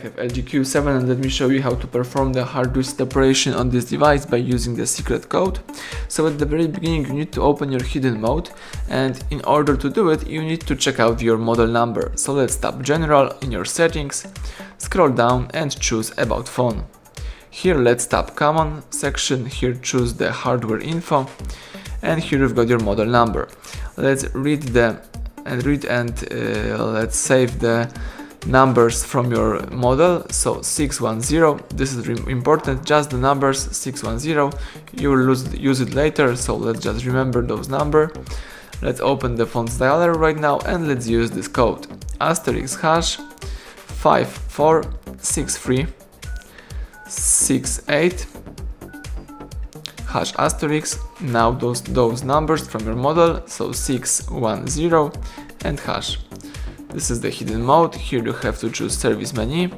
have LG Q7 and let me show you how to perform the hard reset operation on this device by using the secret code. So at the very beginning you need to open your hidden mode, and in order to do it you need to check out your model number. So let's tap General in your settings, scroll down and choose About Phone. Here let's tap Common section, here choose the hardware info, and here you've got your model number. Let's read and let's save the numbers from your model. So 610, this is important, just the numbers 610, you will use it later, so let's just remember those numbers. Let's open the phone's dialer right now and let's use this code *546368 #. Now those numbers from your model, so 610 and #. This is the hidden mode. Here you have to choose service menu,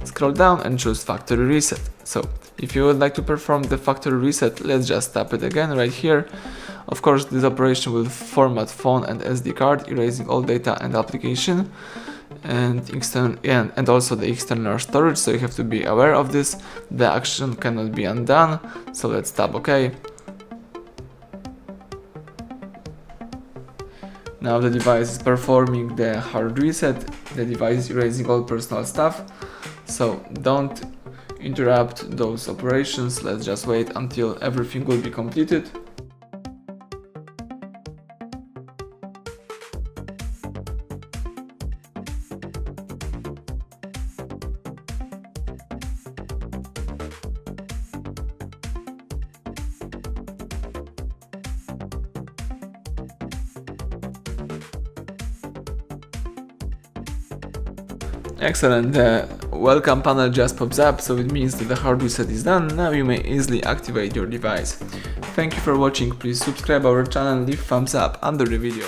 scroll down and choose factory reset. So if you would like to perform the factory reset, let's just tap it again right here. Of course, this operation will format phone and SD card, erasing all data and application and also the external storage, so you have to be aware of this. The action cannot be undone, so let's tap OK. Now the device is performing the hard reset, the device is erasing all personal stuff, so don't interrupt those operations, let's just wait until everything will be completed. Excellent, the welcome panel just pops up, so it means that the hard reset is done. Now you may easily activate your device. Thank you for watching, please subscribe our channel, leave thumbs up under the video.